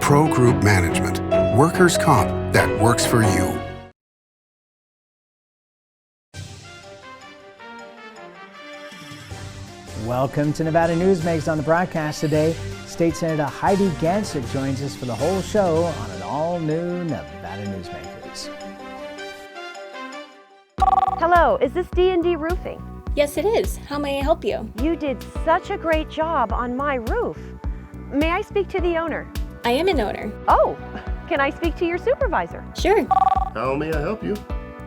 Pro Group Management. Workers' comp that works for you. Welcome to Nevada Newsmakers. On the broadcast today, State Senator Heidi Gansert joins us for the whole show on an all-new Nevada Newsmakers. Hello, is this D&D Roofing? Yes, it is. How may I help you? You did such a great job on my roof. May I speak to the owner? I am an owner. Oh, can I speak to your supervisor? Sure. How may I help you?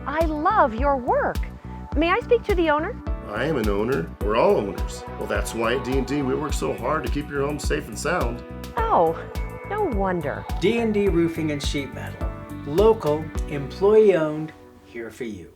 I love your work. May I speak to the owner? I am an owner. We're all owners. Well, that's why at D&D we work so hard to keep your home safe and sound. Oh, no wonder. D&D Roofing and Sheet Metal. Local, employee-owned, here for you.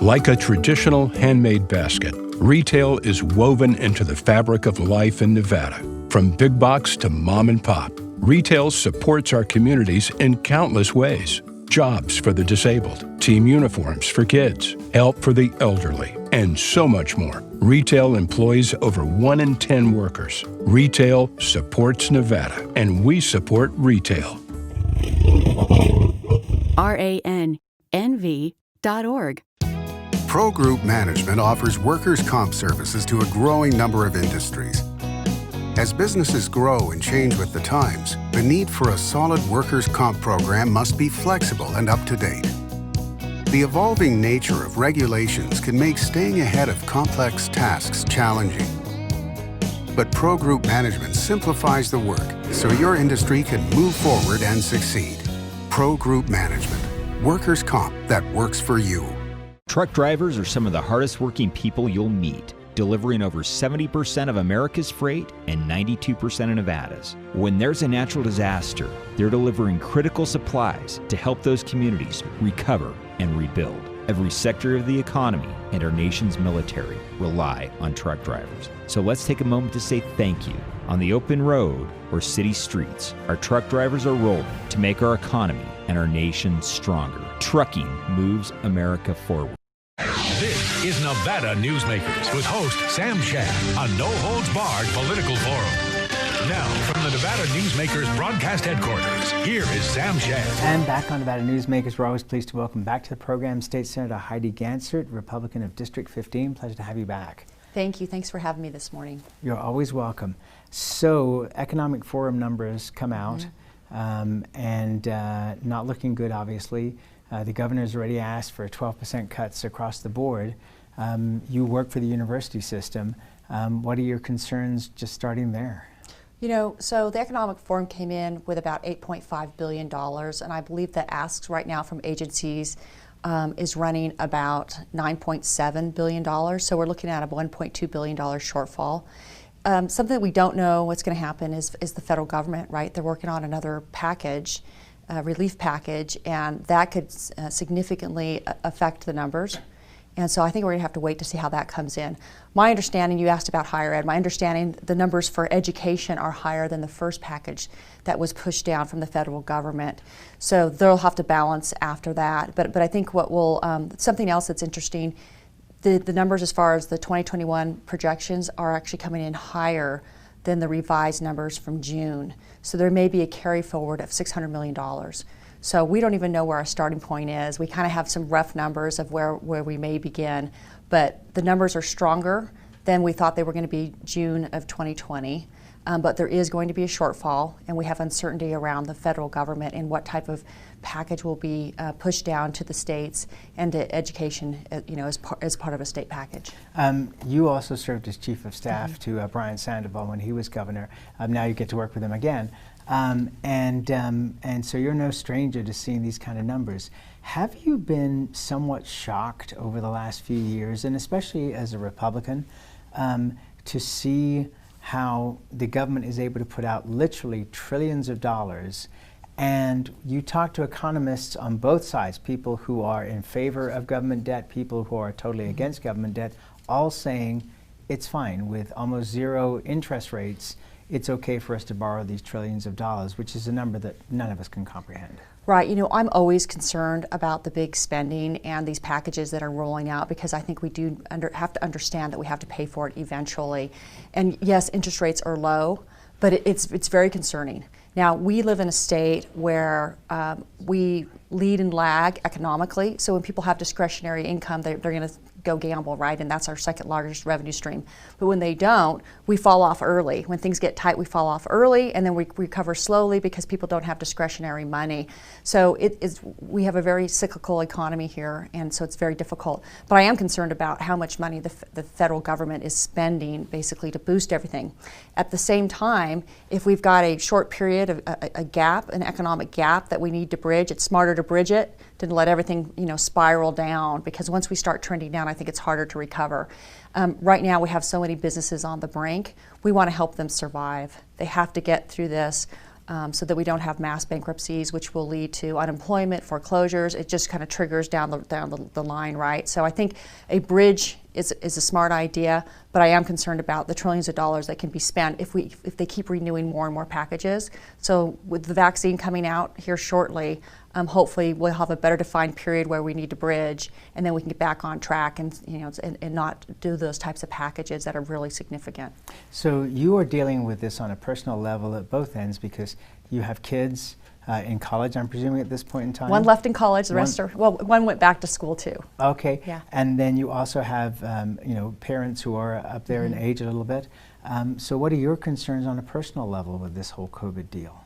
Like a traditional handmade basket, retail is woven into the fabric of life in Nevada. From big box to mom and pop, retail supports our communities in countless ways. Jobs for the disabled, team uniforms for kids, help for the elderly, and so much more. Retail employs over 1 in 10 workers. Retail supports Nevada, and we support retail. RANNV.org. Pro Group Management offers workers' comp services to a growing number of industries. As businesses grow and change with the times, the need for a solid workers' comp program must be flexible and up to date. The evolving nature of regulations can make staying ahead of complex tasks challenging. But Pro Group Management simplifies the work so your industry can move forward and succeed. Pro Group Management. Workers' comp that works for you. Truck drivers are some of the hardest working people you'll meet, delivering over 70% of America's freight and 92% of Nevada's. When there's a natural disaster, they're delivering critical supplies to help those communities recover and rebuild. Every sector of the economy and our nation's military rely on truck drivers. So let's take a moment to say thank you. On the open road or city streets, our truck drivers are rolling to make our economy and our nation stronger. Trucking moves America forward. This is Nevada Newsmakers with host Sam Shad, a no-holds-barred political forum. Now, from the Nevada Newsmakers broadcast headquarters, here is Sam Shad. And back on Nevada Newsmakers, we're always pleased to welcome back to the program State Senator Heidi Gansert, Republican of District 15. Pleasure to have you back. Thank you. Thanks for having me this morning. You're always welcome. So, Economic Forum numbers come out, and not looking good, obviously. The governor's already asked for 12% cuts across the board. You work for the university system. What are your concerns just starting there? You know, so the Economic Forum came in with about $8.5 billion, and I believe the asks right now from agencies is running about $9.7 billion. So we're looking at a $1.2 billion shortfall. Something that we don't know what's going to happen is the federal government, right? They're working on another package. Relief package, and that could significantly affect the numbers. And so I think we're going to have to wait to see how that comes in. My understanding, you asked about higher ed, my understanding the numbers for education are higher than the first package that was pushed down from the federal government. So they'll have to balance after that. But I think what will, something else that's interesting, the numbers as far as the 2021 projections are actually coming in higher than the revised numbers from June. So there may be a carry forward of $600 million. So we don't even know where our starting point is. We kind of have some rough numbers of where we may begin, but the numbers are stronger than we thought they were going to be June of 2020. But there is going to be a shortfall, and we have uncertainty around the federal government and what type of package will be pushed down to the states and to education, you know, as part of a state package. You also served as chief of staff to Brian Sandoval when he was governor. Now you get to work with him again, and so you're no stranger to seeing these kind of numbers. Have you been somewhat shocked over the last few years, and especially as a Republican, to see how the government is able to put out literally trillions of dollars? And you talk to economists on both sides, people who are in favor of government debt, people who are totally against government debt, all saying it's fine with almost zero interest rates. It's okay for us to borrow these trillions of dollars, which is a number that none of us can comprehend. Right, you know, I'm always concerned about the big spending and these packages that are rolling out, because I think we do have to understand that we have to pay for it eventually. And yes, interest rates are low, but it's very concerning. Now, we live in a state where we lead and lag economically, so when people have discretionary income, they're going to go gamble, right? And that's our second largest revenue stream. But when they don't, we fall off early. When things get tight, we fall off early, and then we recover slowly because people don't have discretionary money. So we have a very cyclical economy here, and so it's very difficult. But I am concerned about how much money the federal government is spending basically to boost everything. At the same time, if we've got a short period of a gap, an economic gap that we need to bridge, it's smarter to bridge it than to let everything spiral down, because once we start trending down, I think it's harder to recover. Right now we have so many businesses on the brink. We want to help them survive. They have to get through this so that we don't have mass bankruptcies, which will lead to unemployment, foreclosures. It just kind of triggers down the line, right? So I think a bridge is a smart idea, but I am concerned about the trillions of dollars that can be spent if they keep renewing more and more packages. So with the vaccine coming out here shortly, hopefully we'll have a better defined period where we need to bridge, and then we can get back on track and not do those types of packages that are really significant. So you are dealing with this on a personal level at both ends because you have kids in college, I'm presuming, at this point in time? One left in college, the rest are, one went back to school too. Okay. Yeah. And then you also have, parents who are up there in age a little bit. So what are your concerns on a personal level with this whole COVID deal?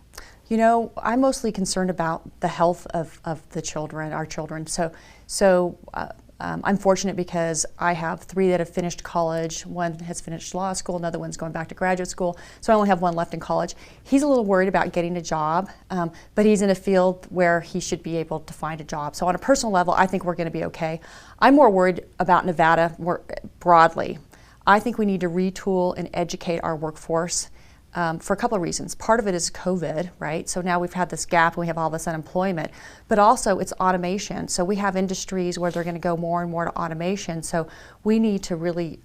I'm mostly concerned about the health of the children, our children. So I'm fortunate because I have 3 that have finished college. One has finished law school, another one's going back to graduate school. So I only have one left in college. He's a little worried about getting a job, but he's in a field where he should be able to find a job. So on a personal level, I think we're going to be okay. I'm more worried about Nevada more broadly. I think we need to retool and educate our workforce. For a couple of reasons. Part of it is COVID, right? So now we've had this gap and we have all this unemployment, but also it's automation. So we have industries where they're going to go more and more to automation. So we need to really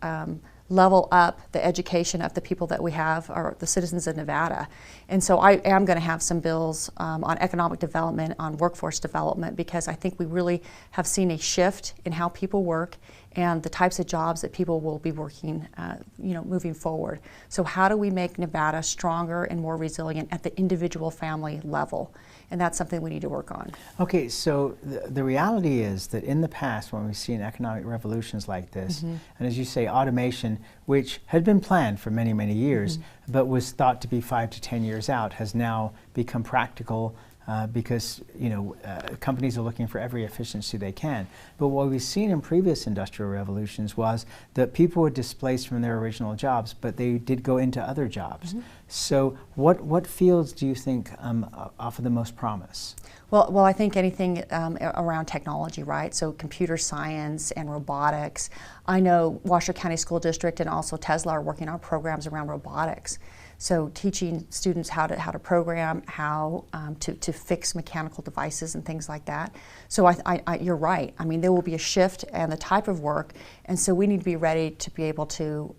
level up the education of the people that we have, or the citizens of Nevada. And so I am going to have some bills on economic development, on workforce development, because I think we really have seen a shift in how people work and the types of jobs that people will be working, moving forward. So how do we make Nevada stronger and more resilient at the individual family level? And that's something we need to work on. Okay, so the reality is that in the past, when we've seen economic revolutions like this, and as you say, automation, which had been planned for many, many years, but was thought to be 5 to 10 years out, has now become practical because companies are looking for every efficiency they can. But what we've seen in previous industrial revolutions was that people were displaced from their original jobs, but they did go into other jobs. So what fields do you think offer the most promise? Well, I think anything around technology, right? So computer science and robotics. I know Washoe County School District and also Tesla are working on programs around robotics. So teaching students how to program, how to fix mechanical devices and things like that. So you're right. I mean, there will be a shift in the type of work, and so we need to be ready to be able to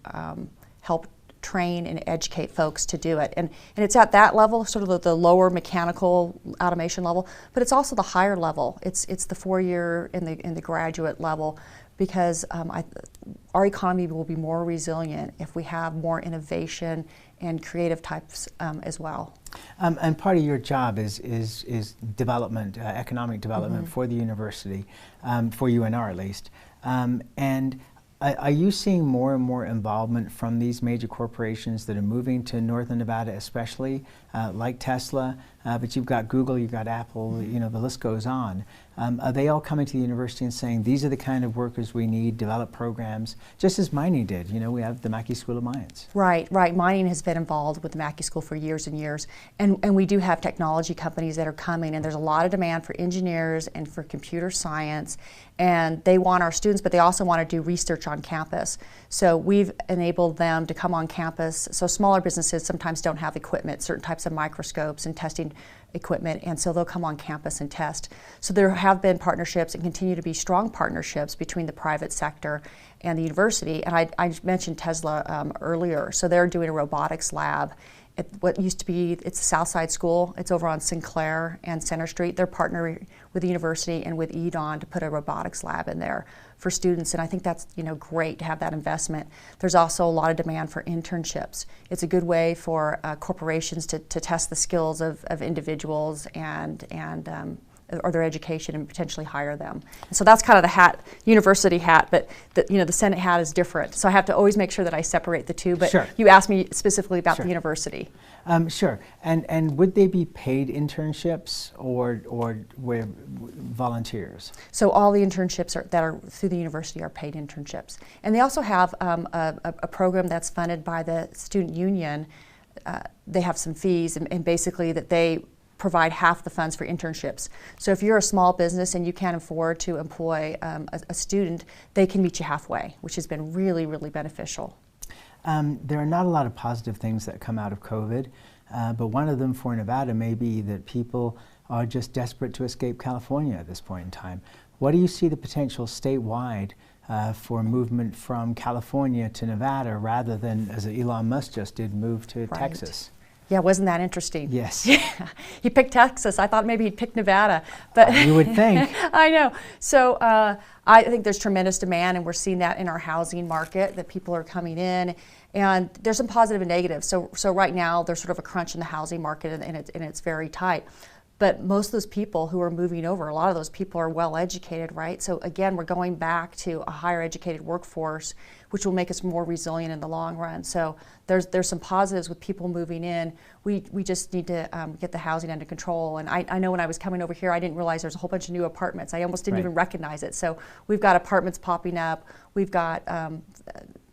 help train and educate folks to do it. And it's at that level, sort of the lower mechanical automation level, but it's also the higher level. It's the 4-year in the graduate level, because our economy will be more resilient if we have more innovation and creative types as well. And part of your job is development, economic development for the university, for UNR at least. And are you seeing more and more involvement from these major corporations that are moving to Northern Nevada, especially like Tesla? But you've got Google, you've got Apple, the list goes on. Are they all coming to the university and saying, these are the kind of workers we need, develop programs, just as mining did? We have the Mackey School of Mines. Right. Mining has been involved with the Mackey School for years and years. And we do have technology companies that are coming, and there's a lot of demand for engineers and for computer science. And they want our students, but they also want to do research on campus. So we've enabled them to come on campus. So smaller businesses sometimes don't have equipment, certain types of microscopes and testing equipment, and so they'll come on campus and test. So there have been partnerships and continue to be strong partnerships between the private sector and the university. And I mentioned Tesla earlier. So they're doing a robotics lab, at what used to be, it's the Southside School. It's over on Sinclair and Center Street. They're partnering with the university and with EDON to put a robotics lab in there for students, and I think that's great to have that investment. There's also a lot of demand for internships. It's a good way for corporations to test the skills of individuals or their education and potentially hire them. And so that's kind of the hat, university hat, but the Senate hat is different. So I have to always make sure that I separate the two. But Sure. You asked me specifically about Sure. the university. Sure. And would they be paid internships or were volunteers? So all the internships that are through the university are paid internships. And they also have a program that's funded by the student union. They have some fees and basically that they provide half the funds for internships. So if you're a small business and you can't afford to employ a student, they can meet you halfway, which has been really, really beneficial. There are not a lot of positive things that come out of COVID, but one of them for Nevada may be that people are just desperate to escape California at this point in time. What do you see the potential statewide for movement from California to Nevada rather than, as Elon Musk just did, move to Right. Texas? Yeah, wasn't that interesting? Yes. Yeah. He picked Texas. I thought maybe he'd pick Nevada, but You would think. I know. So I think there's tremendous demand, and we're seeing that in our housing market, that people are coming in, and there's some positive and negative. So right now there's sort of a crunch in the housing market, and it's very tight. But most of those people who are moving over, a lot of those people are well educated, right? So again, we're going back to a higher educated workforce, which will make us more resilient in the long run. So there's some positives with people moving in. We just need to get the housing under control. And I know when I was coming over here, I didn't realize there's a whole bunch of new apartments. I almost didn't Right. even recognize it. So we've got apartments popping up. We've got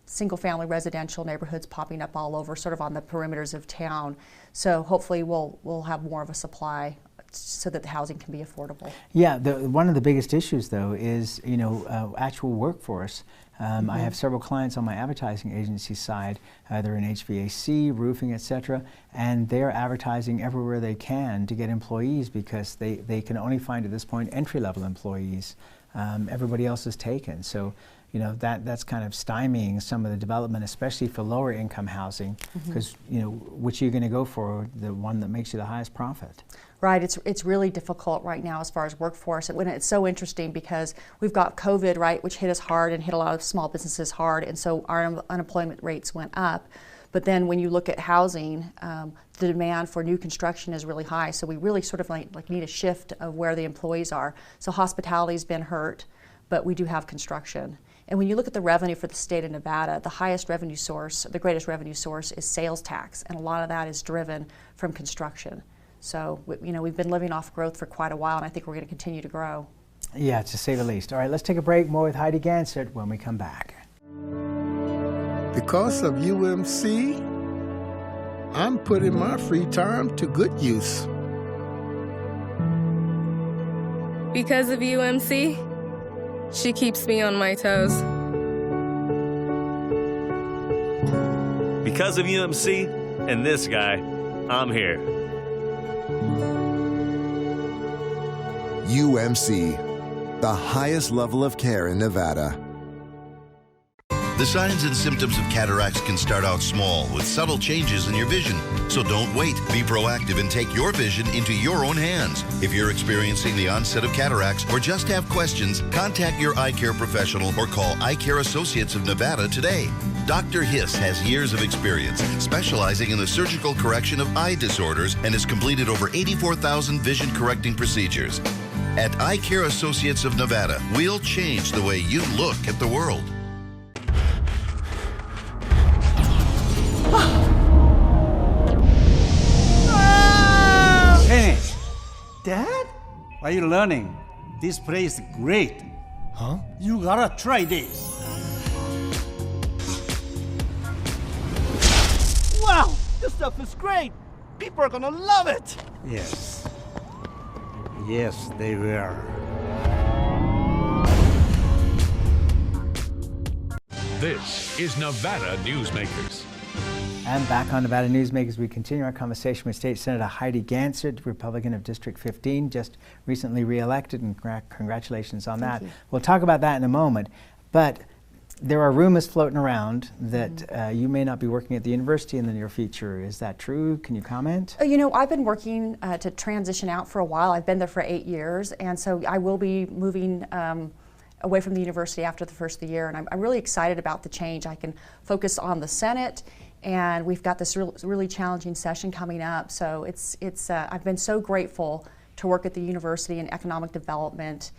single-family residential neighborhoods popping up all over, sort of on the perimeters of town. So hopefully we'll have more of a supply so that the housing can be affordable. Yeah, one of the biggest issues, though, is actual workforce. I have several clients on my advertising agency side, either in HVAC, roofing, etc., and they're advertising everywhere they can to get employees because they can only find at this point entry-level employees. Everybody else is taken. So that's kind of stymieing some of the development, especially for lower income housing, because which are you going to go for? The one that makes you the highest profit. Right, it's really difficult right now as far as workforce. It's so interesting because we've got COVID, right, which hit us hard and hit a lot of small businesses hard, and so our unemployment rates went up. But then when you look at housing, the demand for new construction is really high. So we really sort of like need a shift of where the employees are. So hospitality's been hurt, but we do have construction. And when you look at the revenue for the state of Nevada, the highest revenue source, the greatest revenue source is sales tax, and a lot of that is driven from construction. So we've been living off growth for quite a while, and I think we're going to continue to grow. Yeah, to say the least. All right, let's take a break. More with Heidi Gansert when we come back. Because of UMC, I'm putting my free time to good use. Because of UMC, she keeps me on my toes. Because of UMC and this guy, I'm here. UMC, the highest level of care in Nevada. The signs and symptoms of cataracts can start out small with subtle changes in your vision. So don't wait. Be proactive and take your vision into your own hands. If you're experiencing the onset of cataracts or just have questions, contact your eye care professional or call Eye Care Associates of Nevada today. Dr. Hiss has years of experience specializing in the surgical correction of eye disorders and has completed over 84,000 vision correcting procedures. At Eye Care Associates of Nevada, we'll change the way you look at the world. Hey, Dad? Are you learning? This place is great. Huh? You gotta try this. Wow, this stuff is great. People are gonna love it. Yes. Yes, they will. This is Nevada Newsmakers. And back on Nevada Newsmakers, we continue our conversation with State Senator Heidi Gansert, Republican of District 15, just recently reelected, and congratulations on that. Thank you. We'll talk about that in a moment. But There are rumors floating around that you may not be working at the university in the near future. Is that true? Can you comment? You know, I've been working to transition out for a while. I've been there for 8 years, and so I will be moving away from the university after the first of the year, and I'm really excited about the change. I can focus on the Senate, and we've got this really challenging session coming up. So I've been so grateful to work at the university in economic development,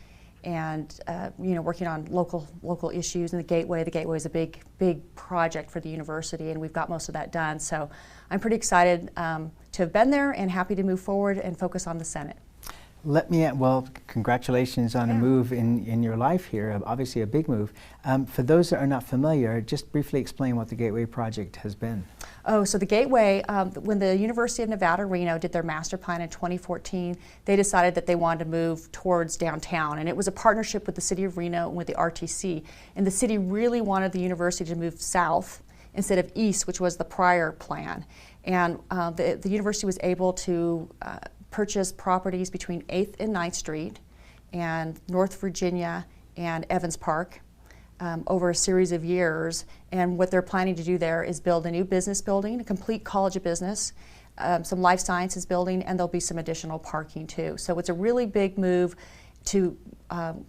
and you know, working on local issues. And the Gateway is a big project for the university, and we've got most of that done. So I'm pretty excited to have been there, and happy to move forward and focus on the Senate. Well, congratulations on a move in your life here, obviously a big move. For those that are not familiar, just briefly explain what the Gateway project has been. Oh, so the Gateway, when the University of Nevada, Reno did their master plan in 2014, they decided that they wanted to move towards downtown. And it was a partnership with the city of Reno and with the RTC. And the city really wanted the university to move south instead of east, which was the prior plan. And the university was able to purchase properties between 8th and 9th Street and North Virginia and Evans Park over a series of years. And what they're planning to do there is build a new business building, a complete College of Business, some life sciences building, and there'll be some additional parking too. So it's a really big move to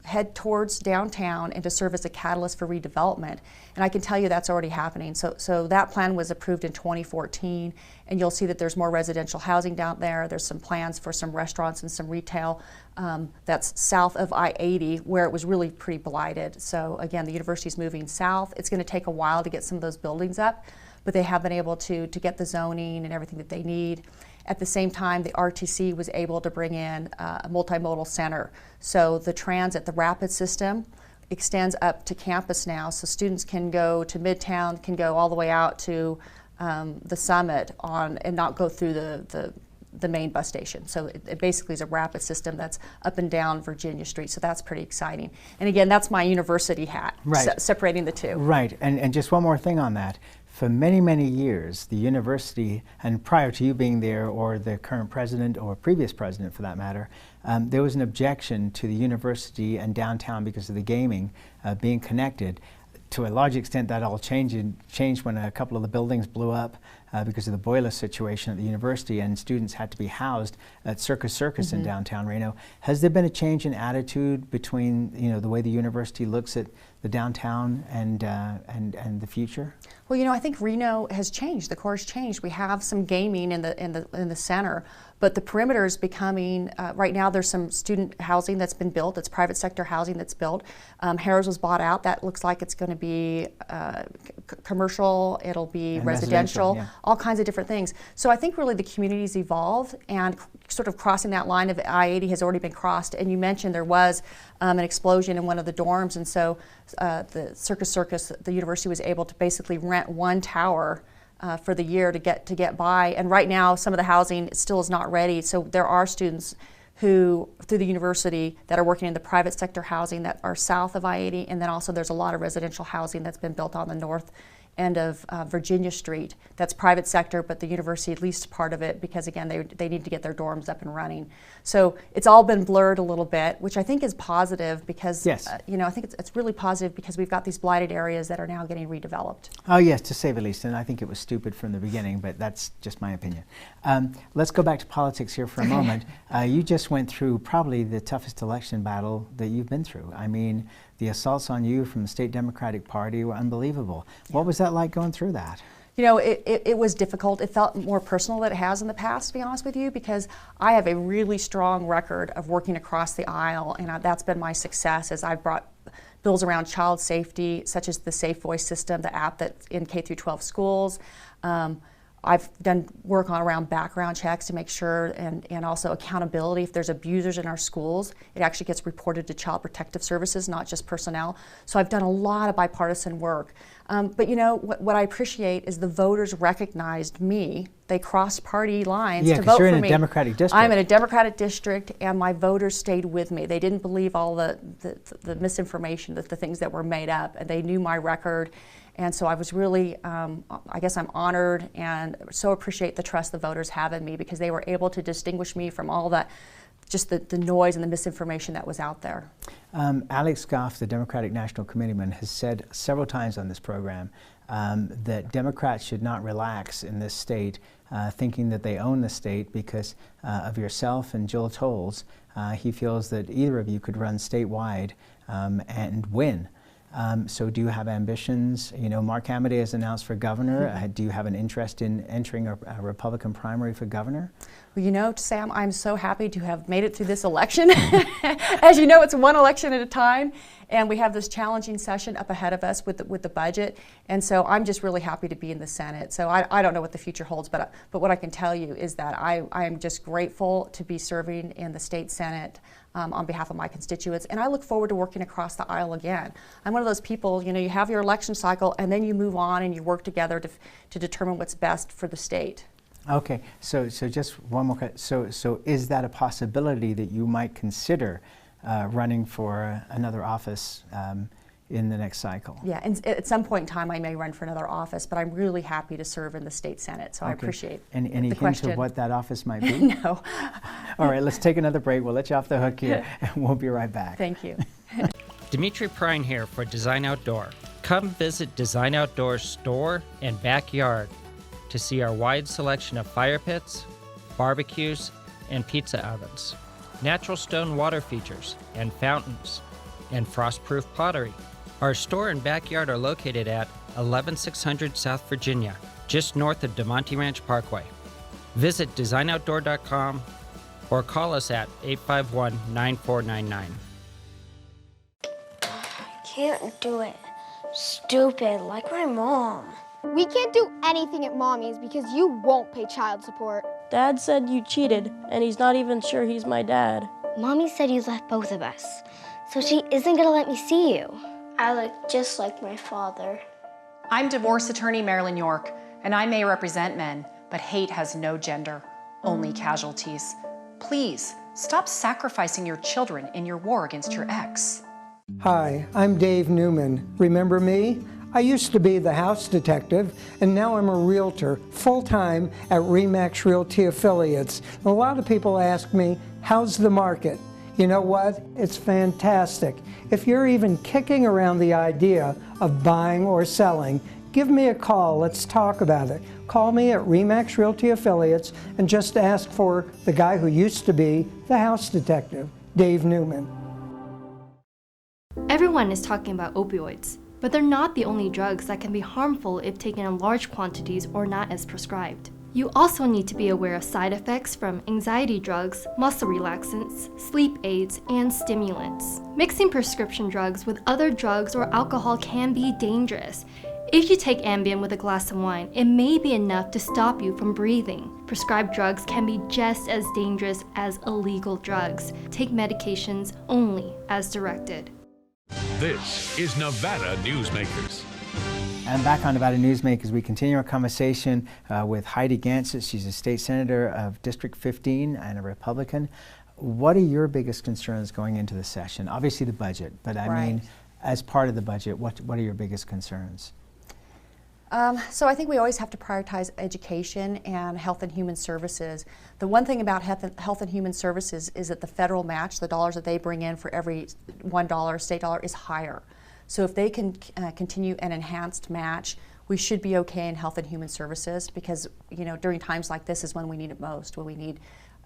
head towards downtown and to serve as a catalyst for redevelopment. And I can tell you that's already happening. So that plan was approved in 2014, and you'll see that there's more residential housing down there. There's some plans for some restaurants and some retail that's south of I-80, where it was really pretty blighted. So again, the university's moving south. It's going to take a while to get some of those buildings up, but they have been able to get the zoning and everything that they need. At the same time, the RTC was able to bring in a multimodal center. So the transit, the rapid system, extends up to campus now. So students can go to Midtown, can go all the way out to the Summit and not go through the main bus station. So it basically is a rapid system that's up and down Virginia Street. So that's pretty exciting. And again, that's my university hat, right. Separating the two. Right, and just one more thing on that. For many, many years, the university, and prior to you being there or the current president or previous president for that matter, there was an objection to the university and downtown because of the gaming being connected. To a large extent, that all changed when a couple of the buildings blew up because of the boiler situation at the university, and students had to be housed at Circus in downtown Reno. Has there been a change in attitude between the way the university looks at the downtown and the future? Well, I think Reno has changed. The core has changed. We have some gaming in the center, but the perimeter is becoming. Right now, there's some student housing that's been built. It's private sector housing that's built. Harrah's was bought out. That looks like it's going to be commercial. It'll be and residential. Yeah. All kinds of different things. So I think really the community's evolved, and sort of crossing that line of I-80 has already been crossed. And you mentioned there was an explosion in one of the dorms, and so the Circus, the university was able to basically rent one tower for the year to get by. And right now, some of the housing still is not ready. So there are students who, through the university, that are working in the private sector housing that are south of I-80, and then also there's a lot of residential housing that's been built on the north end of Virginia Street. That's private sector, but the university leased part of it because, again, they need to get their dorms up and running. So it's all been blurred a little bit, which I think is positive because, yes. I think it's really positive because we've got these blighted areas that are now getting redeveloped. Oh yes, to say the least, and I think it was stupid from the beginning, but that's just my opinion. Let's go back to politics here for a moment. You just went through probably the toughest election battle that you've been through. I mean, the assaults on you from the state Democratic Party were unbelievable. Yeah. What was that like going through that? It was difficult. It felt more personal than it has in the past, to be honest with you, because I have a really strong record of working across the aisle, and that's been my success as I've brought bills around child safety, such as the Safe Voice system, the app that's in K-12 schools. I've done work around background checks to make sure, and also accountability. If there's abusers in our schools, it actually gets reported to Child Protective Services, not just personnel. So I've done a lot of bipartisan work. But what I appreciate is the voters recognized me. They crossed party lines to vote for me. Yeah, because you're in a Democratic district. I'm in a Democratic district, and my voters stayed with me. They didn't believe all the misinformation, the things that were made up, and they knew my record. And so I was really, I guess I'm honored and so appreciate the trust the voters have in me, because they were able to distinguish me from all the just the noise and the misinformation that was out there. Alex Goff, the Democratic National Committeeman, has said several times on this program that Democrats should not relax in this state, thinking that they own the state because of yourself and Jill Tolles. He feels that either of you could run statewide and win. So do you have ambitions? You know, Mark Amodei has announced for governor. Do you have an interest in entering a Republican primary for governor? Well, you know, Sam, I'm so happy to have made it through this election. As you know, it's one election at a time, and we have this challenging session up ahead of us with the budget, and so I'm just really happy to be in the Senate. So I don't know what the future holds, but what I can tell you is that I am just grateful to be serving in the state Senate on behalf of my constituents, and I look forward to working across the aisle again. I'm one of those people, you know, you have your election cycle, and then you move on and you work together to determine what's best for the state. Okay, so just one more question. So is that a possibility that you might consider running for another office in the next cycle? Yeah, and at some point in time I may run for another office, but I'm really happy to serve in the state Senate, so I appreciate any the hint question. of what that office might be? No. All right, let's take another break. We'll let you off the hook here, and we'll be right back. Thank you. Dimitri Prine here for Design Outdoor. Come visit Design Outdoor's store and backyard to see our wide selection of fire pits, barbecues, and pizza ovens, natural stone water features and fountains, and frost-proof pottery. Our store and backyard are located at 11600 South Virginia, just north of DeMonte Ranch Parkway. Visit designoutdoor.com or call us at 851-9499. Can't do it. Stupid, like my mom. We can't do anything at Mommy's because you won't pay child support. Dad said you cheated, and he's not even sure he's my dad. Mommy said you left both of us, so she isn't gonna let me see you. I look just like my father. I'm divorce attorney Marilyn York, and I may represent men, but hate has no gender, only casualties. Please, stop sacrificing your children in your war against your ex. Hi, I'm Dave Newman. Remember me? I used to be the house detective, and now I'm a realtor, full-time at RE/MAX Realty Affiliates. A lot of people ask me, how's the market? You know what? It's fantastic. If you're even kicking around the idea of buying or selling, give me a call. Let's talk about it. Call me at RE/MAX Realty Affiliates and just ask for the guy who used to be the house detective, Dave Newman. Everyone is talking about opioids, but they're not the only drugs that can be harmful if taken in large quantities or not as prescribed. You also need to be aware of side effects from anxiety drugs, muscle relaxants, sleep aids, and stimulants. Mixing prescription drugs with other drugs or alcohol can be dangerous. If you take Ambien with a glass of wine, it may be enough to stop you from breathing. Prescribed drugs can be just as dangerous as illegal drugs. Take medications only as directed. This is Nevada Newsmakers. And back on Nevada Newsmakers, we continue our conversation with Heidi Gansert. She's a state senator of District 15 and a Republican. What are your biggest concerns going into the session? Obviously the budget, but I mean, as part of the budget, what are your biggest concerns? So I think we always have to prioritize education and health and human services. The one thing about health and human services is that the federal match, the dollars that they bring in for every $1 state dollar, is higher. So if they can continue an enhanced match, we should be okay in health and human services, because you know during times like this is when we need it most, when we need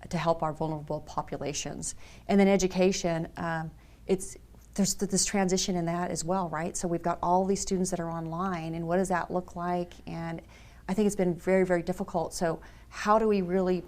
to help our vulnerable populations. And then education, there's this transition in that as well, right? So we've got all these students that are online, and what does that look like? And I think it's been very, very difficult. So how do we really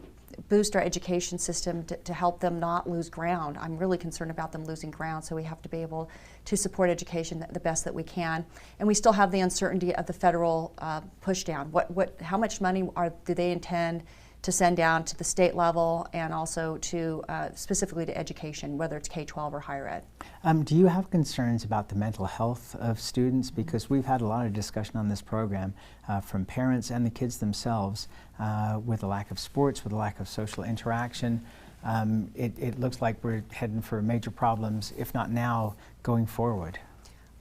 boost our education system to help them not lose ground? I'm really concerned about them losing ground, so we have to be able to support education the best that we can. And we still have the uncertainty of the federal push down. How much money do they intend to send down to the state level, and also to specifically to education, whether it's K-12 or higher ed? Do you have concerns about the mental health of students? Because we've had a lot of discussion on this program from parents and the kids themselves with the lack of sports, with the lack of social interaction. It looks like we're heading for major problems, if not now, going forward.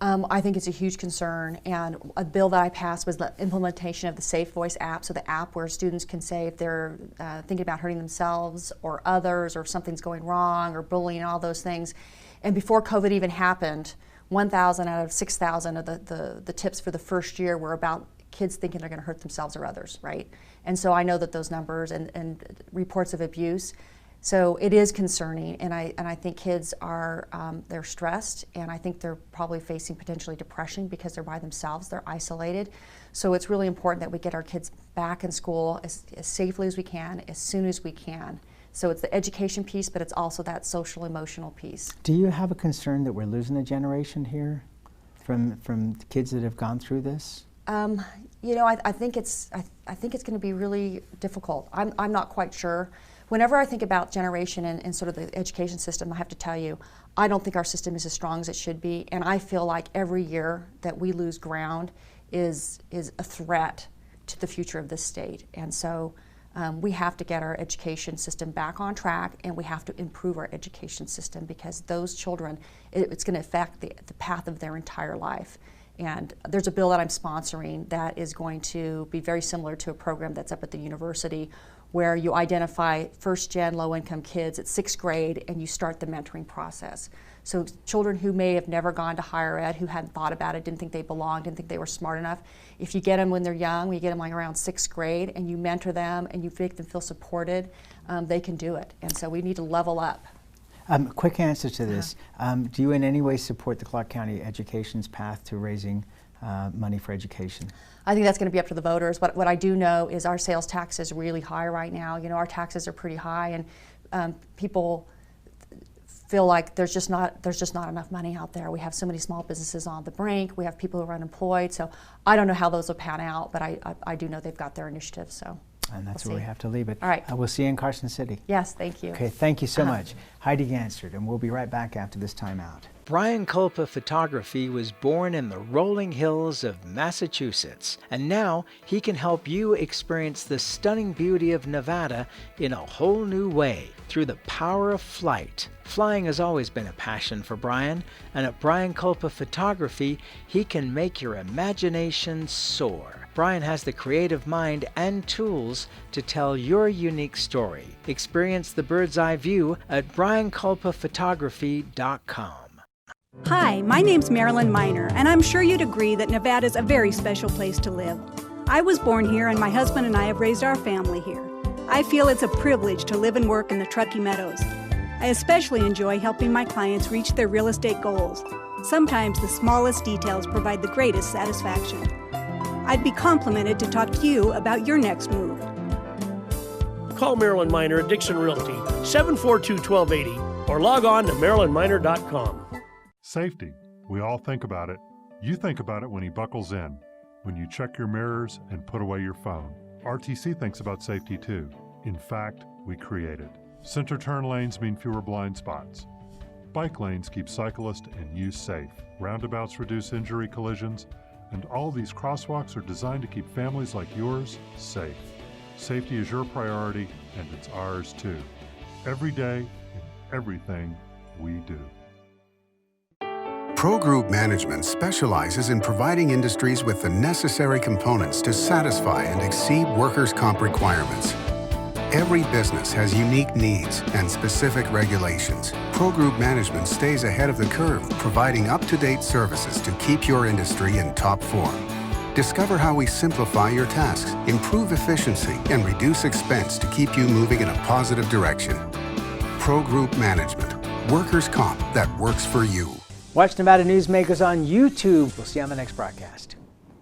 I think it's a huge concern, and a bill that I passed was the implementation of the Safe Voice app, so the app where students can say if they're thinking about hurting themselves or others, or if something's going wrong, or bullying, all those things. And before COVID even happened, 1,000 out of 6,000 of the tips for the first year were about kids thinking they're going to hurt themselves or others, right? And so I know that those numbers and reports of abuse. So it is concerning, and I think kids are they're stressed, and I think they're probably facing potentially depression because they're by themselves, they're isolated. So it's really important that we get our kids back in school as safely as we can, as soon as we can. So it's the education piece, but it's also that social emotional piece. Do you have a concern that we're losing a generation here from kids that have gone through this? You know, I think it's going to be really difficult. I'm not quite sure. Whenever I think about generation and sort of the education system, I have to tell you, I don't think our system is as strong as it should be, and I feel like every year that we lose ground is a threat to the future of this state. And so we have to get our education system back on track, and we have to improve our education system, because those children, it's going to affect the path of their entire life. And there's a bill that I'm sponsoring that is going to be very similar to a program that's up at the university, where you identify first-gen low-income kids at 6th grade and you start the mentoring process. So children who may have never gone to higher ed, who hadn't thought about it, didn't think they belonged, didn't think they were smart enough, if you get them when they're young, you get them like around 6th grade, and you mentor them and you make them feel supported, they can do it. And so we need to level up. Quick answer to this. Do you in any way support the Clark County Education's path to raising money for education? I think that's going to be up to the voters. What I do know is our sales tax is really high right now. You know, our taxes are pretty high, and people feel like there's just not enough money out there. We have so many small businesses on the brink. We have people who are unemployed. So I don't know how those will pan out, but I do know they've got their initiatives. So. And that's where we have to leave it. All right. We'll see you in Carson City. Yes, thank you. Okay, thank you so much. Heidi Gansert, and we'll be right back after this timeout. Brian Culpa Photography was born in the rolling hills of Massachusetts, and now he can help you experience the stunning beauty of Nevada in a whole new way through the power of flight. Flying has always been a passion for Brian, and at Brian Culpa Photography, he can make your imagination soar. Brian has the creative mind and tools to tell your unique story. Experience the bird's eye view at brianculpaphotography.com. Hi, my name's Marilyn Miner, and I'm sure you'd agree that Nevada's a very special place to live. I was born here, and my husband and I have raised our family here. I feel it's a privilege to live and work in the Truckee Meadows. I especially enjoy helping my clients reach their real estate goals. Sometimes the smallest details provide the greatest satisfaction. I'd be complimented to talk to you about your next move. Call Marilyn Miner at Dixon Realty, 742-1280, or log on to marilynminer.com. Safety. We all think about it. You think about it when he buckles in, when you check your mirrors and put away your phone. RTC thinks about safety too. In fact, we create it. Center turn lanes mean fewer blind spots. Bike lanes keep cyclists and you safe. Roundabouts reduce injury collisions, and all these crosswalks are designed to keep families like yours safe. Safety is your priority, and it's ours too. Every day, in everything we do. Pro Group Management specializes in providing industries with the necessary components to satisfy and exceed workers' comp requirements. Every business has unique needs and specific regulations. Pro Group Management stays ahead of the curve, providing up-to-date services to keep your industry in top form. Discover how we simplify your tasks, improve efficiency, and reduce expense to keep you moving in a positive direction. Pro Group Management. Workers' comp that works for you. Watch Nevada Newsmakers on YouTube. We'll see you on the next broadcast.